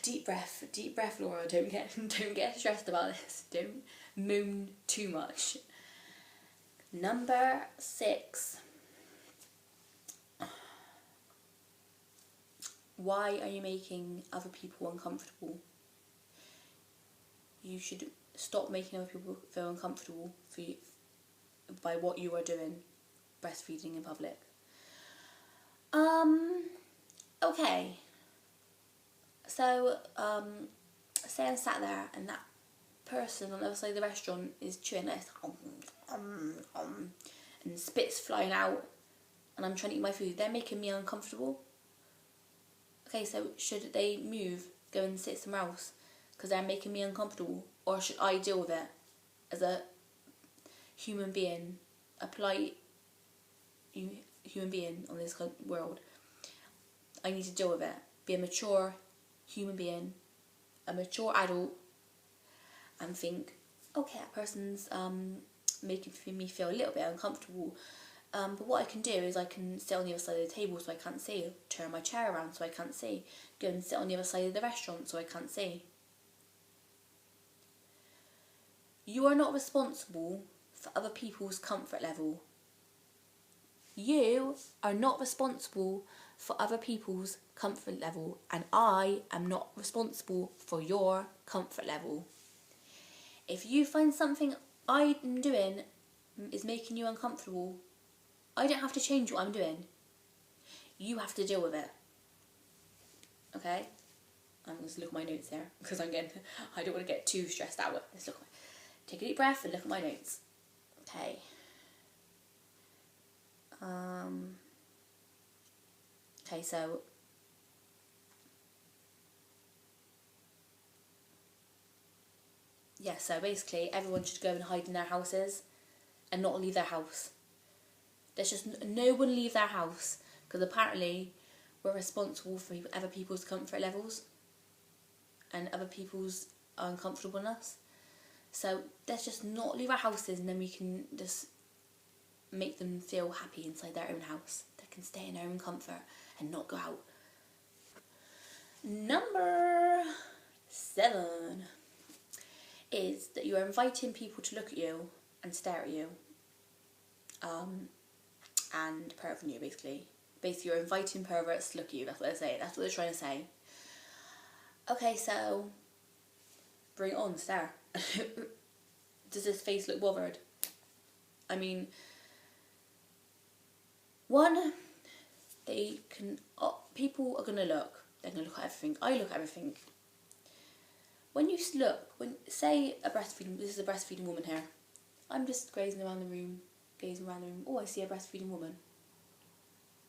deep breath, Laura. Don't get stressed about this. Don't moan too much. Number 6. Why are you making other people uncomfortable? You should stop making other people feel uncomfortable by what you are doing, breastfeeding in public. Okay. So, say I'm sat there and that person on the other side of the restaurant is chewing this, and spit's flying out, and I'm trying to eat my food. They're making me uncomfortable. Okay, so should they move, go and sit somewhere else because they're making me uncomfortable, or should I deal with it as a human being, a polite human being on this world? I need to deal with it. Be a mature human being, a mature adult, and think, okay, that person's making me feel a little bit uncomfortable. But what I can do is I can sit on the other side of the table so I can't see, turn my chair around so I can't see, go and sit on the other side of the restaurant so I can't see. You are not responsible for other people's comfort level. You are not responsible for other people's comfort level, and I am not responsible for your comfort level. If you find something I'm doing is making you uncomfortable, I don't have to change what I'm doing. You have to deal with it. Okay? I'm going to look at my notes here because I don't want to get too stressed out. Let's look. Take a deep breath and look at my notes. Okay. Okay, so yeah, so basically everyone should go and hide in their houses and not leave their house. There's just no one leave their house because apparently we're responsible for other people's comfort levels and other people's uncomfortableness. So let's just not leave our houses, and then we can just make them feel happy inside their own house. They can stay in their own comfort and not go out. Number 7 is that you are inviting people to look at you and stare at you. And pervert on you, basically. Basically, you're inviting perverts to look at you. That's what they're saying. That's what they're trying to say. Okay, so bring it on, stare. Does this face look bothered? I mean, one, they can. People are gonna look. They're gonna look at everything. I look at everything. When you look, say this is a breastfeeding woman here. I'm just gazing around the room. Oh, I see a breastfeeding woman.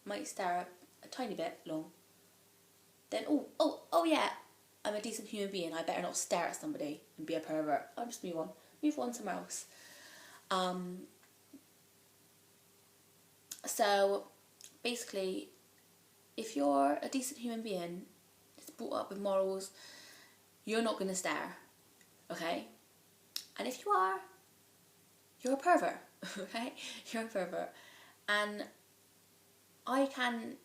Might stare a tiny bit long. Then, oh yeah, I'm a decent human being. I better not stare at somebody and be a pervert. I'll just move on somewhere else. So, basically, if you're a decent human being, it's brought up with morals, you're not going to stare, okay? And if you are, you're a pervert, okay? You're a pervert. And I can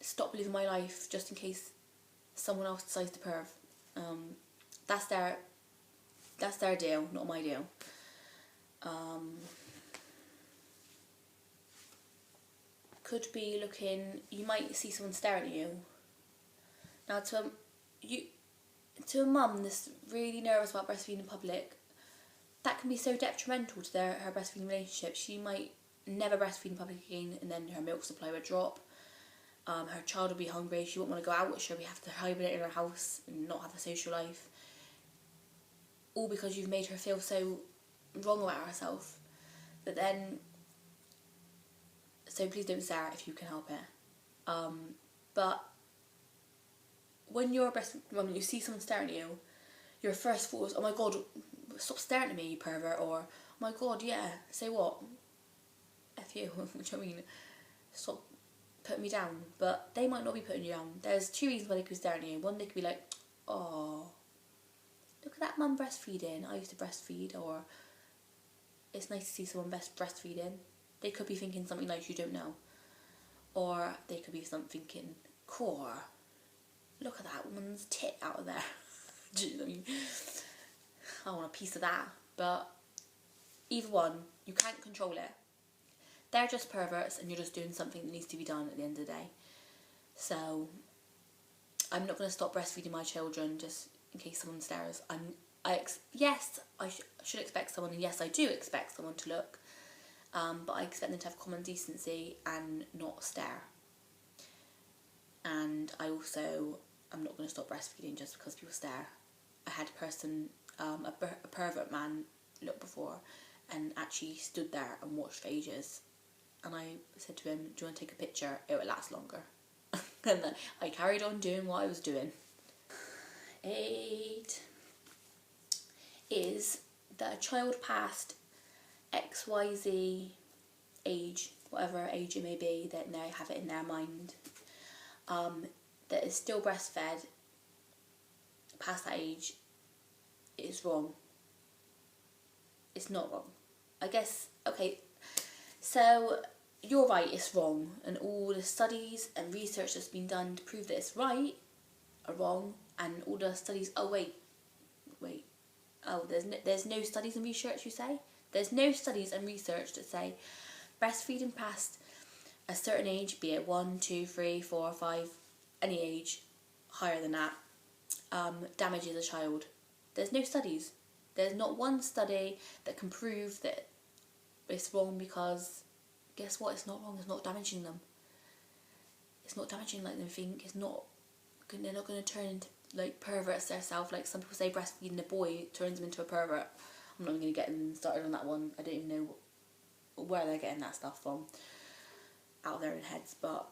stop living my life just in case someone else decides to perv. That's their deal, not my deal. Could be looking, you might see someone staring at you. Now to a mum that's really nervous about breastfeeding in public, that can be so detrimental to her breastfeeding relationship. She might never breastfeed in public again, and then her milk supply would drop. Her child would be hungry. She wouldn't want to go out. She'll have to hibernate in her house and not have a social life. All because you've made her feel so wrong about herself. But then, so please don't stare if you can help it. But when you're when you see someone staring at you, your first thought is, oh my god, stop staring at me, you pervert, or oh my god, yeah, say what? F you, which I mean, stop putting me down. But they might not be putting you down. There's 2 reasons why they could be staring at you. One, they could be like, oh, look at that mum breastfeeding, I used to breastfeed, or it's nice to see someone breastfeeding. They could be thinking something like you don't know. Or they could be thinking, core, look at that woman's tit out of there. Do you know what I mean? I want a piece of that. But either one, you can't control it. They're just perverts and you're just doing something that needs to be done at the end of the day. So I'm not going to stop breastfeeding my children just in case someone stares. Yes, I should expect someone, and yes, I do expect someone to look, but I expect them to have common decency and not stare. And I'm not going to stop breastfeeding just because people stare. I had a person, a pervert man, look before, and actually stood there and watched for ages. And I said to him, "Do you want to take a picture? It will last longer." And then I carried on doing what I was doing. 8 is that a child past XYZ age, whatever age it may be, that they have it in their mind, that is still breastfed past that age is wrong. It's not wrong. I guess, okay, so you're right, it's wrong, and all the studies and research that's been done to prove that it's right are wrong, and all the studies, there's no studies and research, you say? There's no studies and research that say breastfeeding past a certain age, be it 1, 2, 3, 4, 5, any age higher than that, damages a child. There's no studies. There's not one study that can prove that it's wrong, because guess what? It's not wrong. It's not damaging them. It's not damaging like they think. They're not going to turn into like perverts themselves. Like some people say breastfeeding a boy turns them into a pervert. I'm not even going to get them started on that one. I don't even know where they're getting that stuff from out of their own heads. But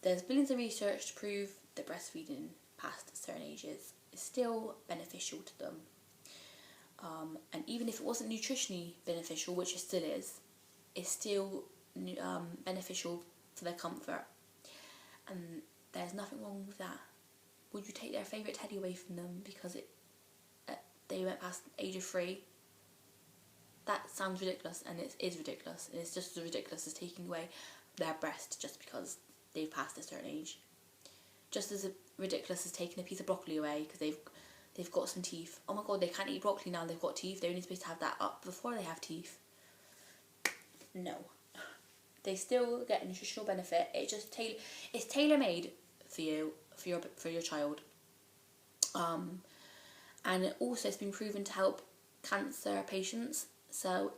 there's billions of research to prove that breastfeeding past certain ages is still beneficial to them. And even if it wasn't nutritionally beneficial, which it still is, it's still beneficial for their comfort. And there's nothing wrong with that. Would you take their favourite teddy away from them because they went past the age of 3? That sounds ridiculous, and it is ridiculous. And it's just as ridiculous as taking away their breast just because they've passed a certain age. Just as ridiculous as taking a piece of broccoli away because they've got some teeth. Oh my god, they can't eat broccoli now they've got teeth. They're only supposed to have that up before they have teeth. No. They still get nutritional benefit. It's tailor-made for you, for your child. And also it's been proven to help cancer patients. So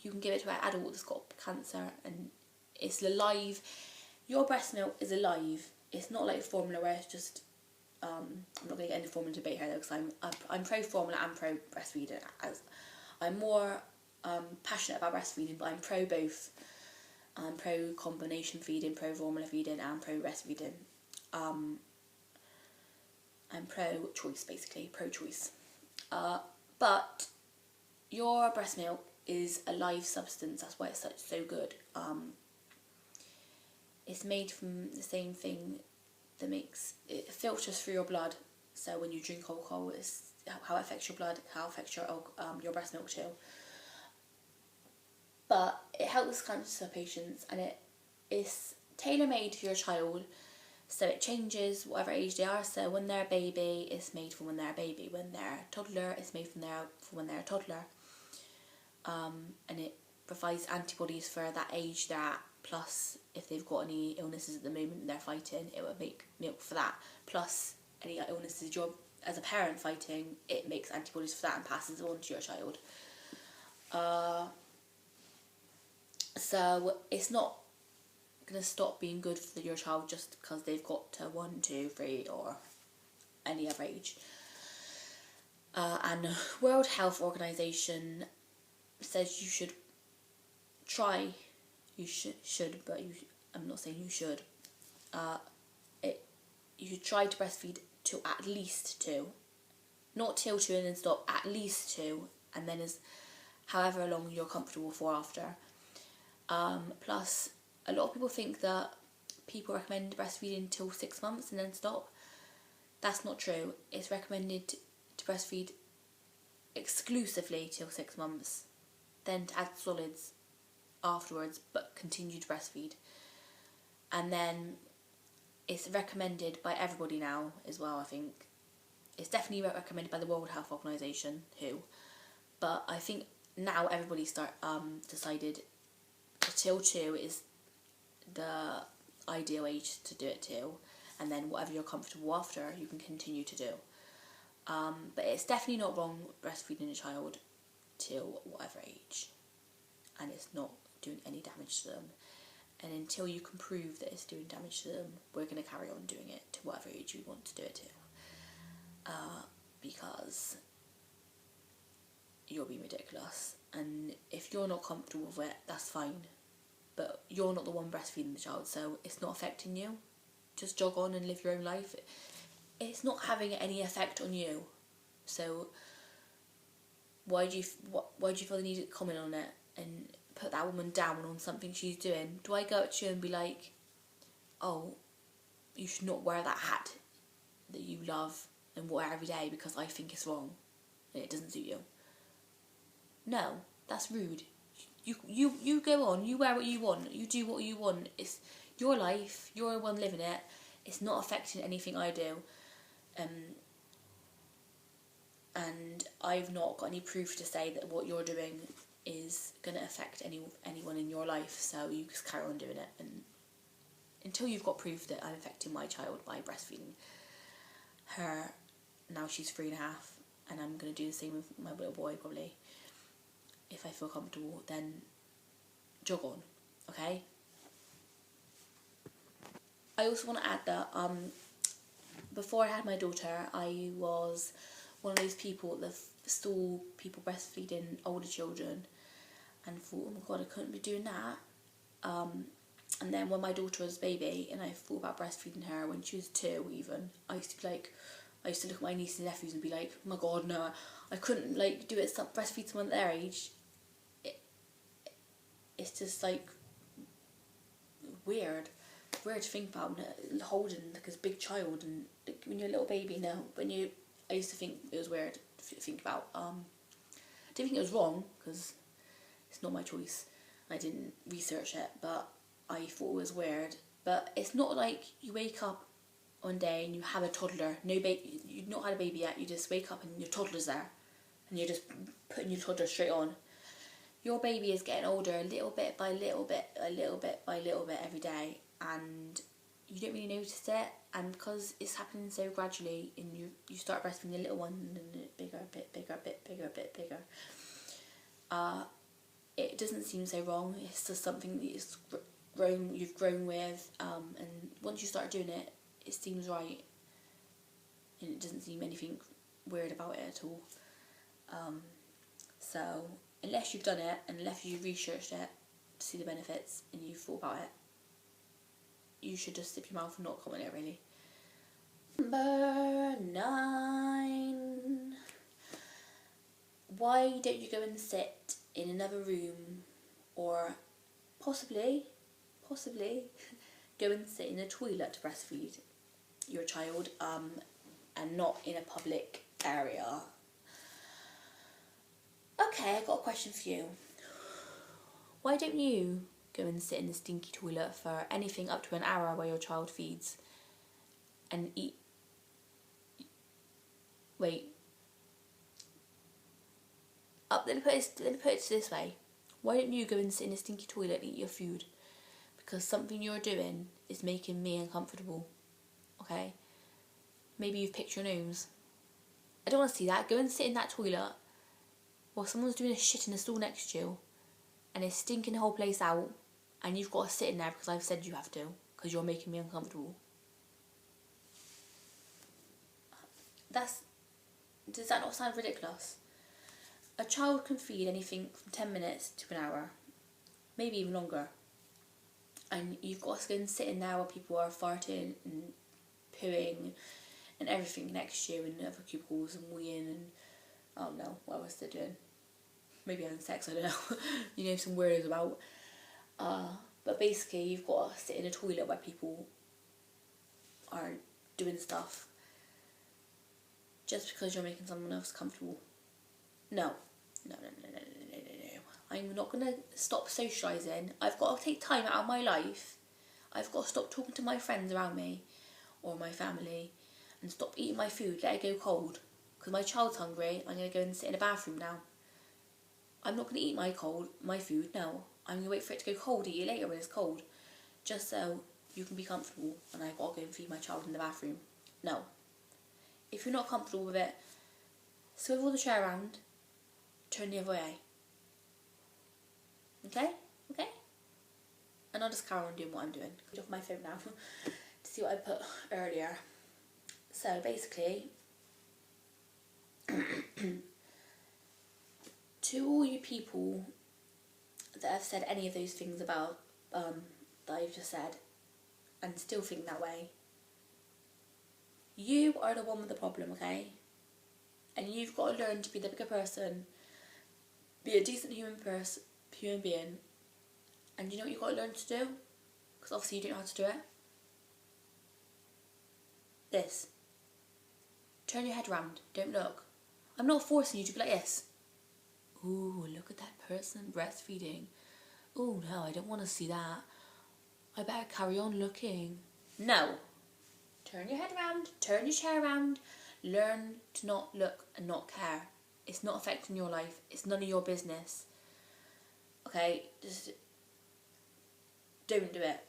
you can give it to an adult that's got cancer, and it's alive. Your breast milk is alive. It's not like formula where it's just I'm not going to get into formula debate here though, because I'm pro formula and pro breastfeeding. I'm more passionate about breastfeeding, but I'm pro both. I'm pro combination feeding, pro formula feeding, and pro breastfeeding. I'm pro choice, basically, pro choice. But your breast milk is a live substance. That's why it's so good. It's made from the same thing that it filters through your blood. So when you drink alcohol, it's how it affects your blood, how it affects your breast milk too. But it helps cancer patients, and it is tailor-made for your child, so it changes whatever age they are. So when they're a baby, it's made for when they're a baby. When they're a toddler, it's made for when they're a toddler. And it provides antibodies for that age they're at, plus if they've got any illnesses at the moment they're fighting, it will make milk for that. Plus any illnesses you're, as a parent, fighting, it makes antibodies for that and passes it on to your child. So it's not going to stop being good for your child just because they've got to 1, 2, 3 or any other age. And World Health Organization says you should try. You should, but I'm not saying you should. You should try to breastfeed to at least 2, not till 2 and then stop. At least 2, and then as however long you're comfortable for after. Plus, a lot of people think that people recommend breastfeeding till 6 months and then stop. That's not true. It's recommended to breastfeed exclusively till 6 months, then to add solids afterwards, but continue to breastfeed. And then it's recommended by everybody now as well, I think. It's definitely recommended by the World Health Organization, WHO, but I think now everybody decided till 2 is the ideal age to do it to, and then whatever you're comfortable after, you can continue to do. But it's definitely not wrong breastfeeding a child till whatever age, and it's not doing any damage to them. And until you can prove that it's doing damage to them, we're going to carry on doing it to whatever age you want to do it to. Because you're being ridiculous, and if you're not comfortable with it, that's fine, but you're not the one breastfeeding the child, so it's not affecting you. Just jog on and live your own life. It's not having any effect on you, so why do you feel the need to comment on it and put that woman down on something she's doing? Do I go up to you and be like, oh, you should not wear that hat that you love and wear every day because I think it's wrong and it doesn't suit you? No, that's rude. You go on, you wear what you want, you do what you want. It's your life, you're the one living it. It's not affecting anything I do. And I've not got any proof to say that what you're doing is going to affect anyone in your life, so you just carry on doing it, and until you've got proof that I'm affecting my child by breastfeeding her. Now she's 3.5, and I'm going to do the same with my little boy probably. If I feel comfortable, then jog on, okay? I also want to add that before I had my daughter, I was one of those people that saw people breastfeeding older children and thought, oh my god, I couldn't be doing that. And then when my daughter was a baby and I thought about breastfeeding her when she was 2 even, I used to look at my nieces and nephews and be like, oh my god, no, I couldn't like do it, breastfeed someone at their age. It's just like weird to think about, holding like a big child, and like, when you're a little baby now. I used to think it was weird to think about. I didn't think it was wrong because it's not my choice. I didn't research it, but I thought it was weird. But it's not like you wake up one day and you have a toddler. You've not had a baby yet. You just wake up and your toddler's there, and you're just putting your toddler straight on. Your baby is getting older a little bit by little bit, a little bit by little bit every day, and you don't really notice it. And because it's happening so gradually, and you start breastfeeding the little one, and then bigger, a bit bigger, a bit bigger, a bit bigger. It doesn't seem so wrong. It's just something that you've grown with, and once you start doing it, it seems right, and it doesn't seem anything weird about it at all. So unless you've done it, and unless you've researched it to see the benefits and you've thought about it, you should just zip your mouth and not comment it, really. Number 9. Why don't you go and sit in another room, or possibly go and sit in a toilet to breastfeed your child, and not in a public area? Okay, I've got a question for you. Why don't you go and sit in the stinky toilet for anything up to an hour while your child feeds and eat? Wait. Let me put it this way. Why don't you go and sit in a stinky toilet and eat your food? Because something you're doing is making me uncomfortable. Okay? Maybe you've picked your nose. I don't want to see that. Go and sit in that toilet while someone's doing a shit in the stall next to you, and it's stinking the whole place out, and you've got to sit in there because I've said you have to, because you're making me uncomfortable. Does that not sound ridiculous? A child can feed anything from 10 minutes to an hour, maybe even longer, and you've got to go and sit in there while people are farting and pooing and everything next to you, and other cubicles and weeing and I don't know what else they're doing. Maybe having sex, I don't know. You know, some weirdos about. But basically, you've got to sit in a toilet where people are doing stuff just because you're making someone else comfortable. No. I'm not going to stop socialising. I've got to take time out of my life. I've got to stop talking to my friends around me or my family and stop eating my food, let it go cold. Because my child's hungry, I'm going to go and sit in a bathroom now. I'm not going to eat my food, no. I'm going to wait for it to go cold, eat it later when it's cold. Just so you can be comfortable and I've got to go and feed my child in the bathroom. No. If you're not comfortable with it, swivel the chair around, turn the other way. Okay? Okay? And I'll just carry on doing what I'm doing. Get off my phone now to see what I put earlier. So basically, to all you people that have said any of those things about that I've just said and still think that way, you are the one with the problem, okay? And you've got to learn to be the bigger person, be a decent human being, and you know what you've got to learn to do? Because obviously you don't know how to do it. This. Turn your head round, don't look. I'm not forcing you to be like this. Ooh, look at that person breastfeeding. Ooh, no, I don't want to see that. I better carry on looking. No. Turn your head round, turn your chair around, learn to not look and not care. It's not affecting your life. It's none of your business. Okay, just don't do it.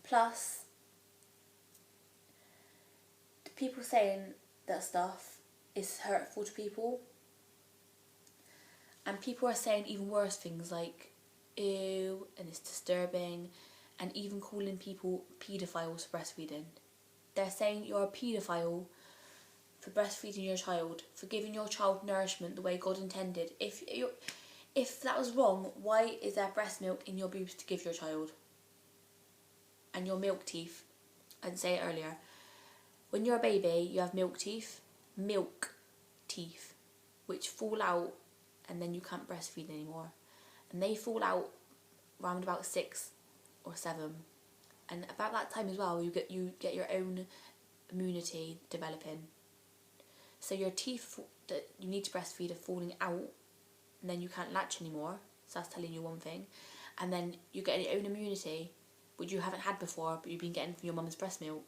Plus, people saying that stuff is hurtful to people. And people are saying even worse things like, ew, and it's disturbing, and even calling people paedophiles for breastfeeding. They're saying you're a paedophile for breastfeeding your child, for giving your child nourishment the way God intended. If that was wrong, why is there breast milk in your boobs to give your child? And your milk teeth. I didn't say it earlier. When you're a baby, you have milk teeth, which fall out and then you can't breastfeed anymore. And they fall out around about 6 or 7. And about that time as well, you get your own immunity developing. So your teeth that you need to breastfeed are falling out, and then you can't latch anymore. So that's telling you one thing. And then you get your own immunity, which you haven't had before, but you've been getting from your mum's breast milk.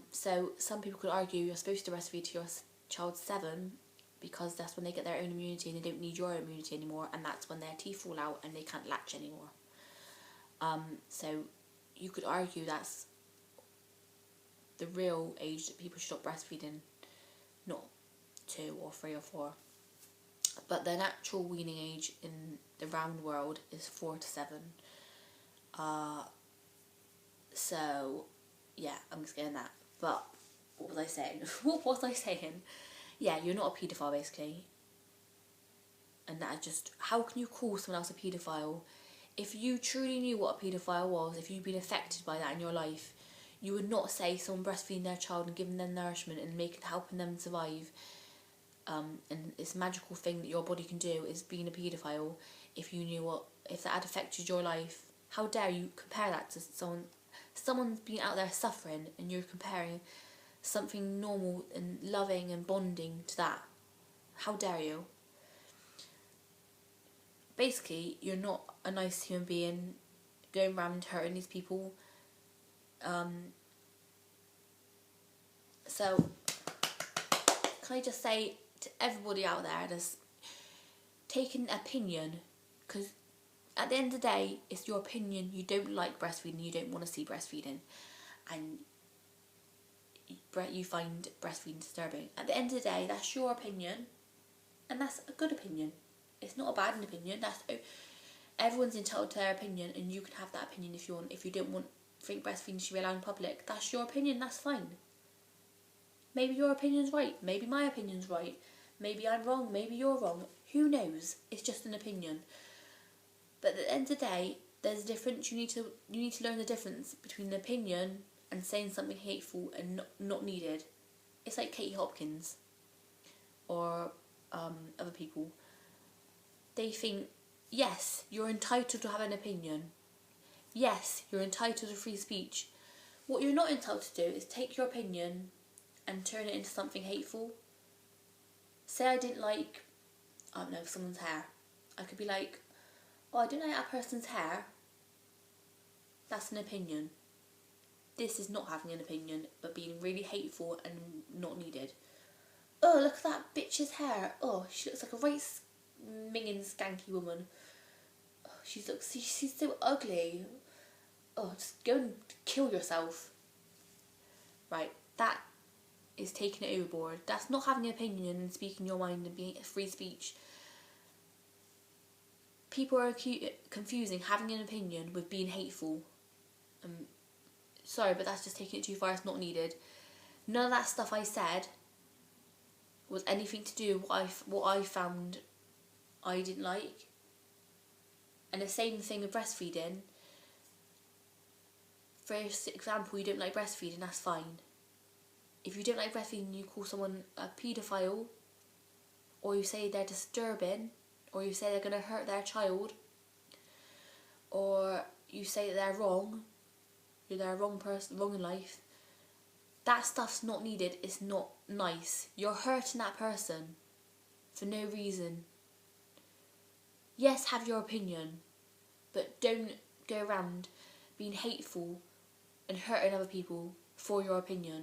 So some people could argue you're supposed to breastfeed to your child 7 because that's when they get their own immunity and they don't need your immunity anymore, and that's when their teeth fall out and they can't latch anymore. So you could argue that's the real age that people should stop breastfeeding, not 2 or 3 or 4. But the natural weaning age in the round world is 4 to 7. So yeah, I'm just getting that. But what was I saying? What was I saying? Yeah, you're not a paedophile basically. And that just, how can you call someone else a paedophile? If you truly knew what a paedophile was, if you'd been affected by that in your life, you would not say someone breastfeeding their child and giving them nourishment and helping them survive, and this magical thing that your body can do is being a paedophile. If you knew if that had affected your life, how dare you compare that to someone's been out there suffering and you're comparing something normal and loving and bonding to that. How dare you? Basically, you're not a nice human being going around hurting these people. So, can I just say to everybody out there that's taking an opinion, because at the end of the day, it's your opinion. You don't like breastfeeding, you don't want to see breastfeeding, and you find breastfeeding disturbing. At the end of the day, that's your opinion, and that's a good opinion. It's not a bad opinion. Everyone's entitled to their opinion, and you can have that opinion if you want. If you don't think breastfeeding should be allowed in public, that's your opinion. That's fine. Maybe your opinion's right. Maybe my opinion's right. Maybe I'm wrong. Maybe you're wrong. Who knows? It's just an opinion. But at the end of the day, there's a difference. You need to learn the difference between an opinion and saying something hateful and not needed. It's like Katie Hopkins or other people. They think, yes, you're entitled to have an opinion. Yes, you're entitled to free speech. What you're not entitled to do is take your opinion and turn it into something hateful. Say I didn't like, I don't know, someone's hair. I could be like, oh, I didn't like that person's hair, That's an opinion. This is not having an opinion, but being really hateful and not needed. Oh, look at that bitch's hair. Oh, she looks like a right minging skanky woman. Oh, she's so ugly. Oh, just go and kill yourself. Right, that is taking it overboard. That's not having an opinion and speaking your mind and being free speech. People are confusing having an opinion with being hateful. Sorry, but that's just taking it too far. It's not needed. None of that stuff I said was anything to do with what I found I didn't like. And the same thing with breastfeeding. For example, you don't like breastfeeding, that's fine. If you don't like breastfeeding, you call someone a paedophile, or you say they're disturbing, or you say they're going to hurt their child, or you say that they're wrong, they're a wrong person, wrong in life, that stuff's not needed. It's not nice. You're hurting that person for no reason. Yes, have your opinion, but don't go around being hateful and hurting other people for your opinion.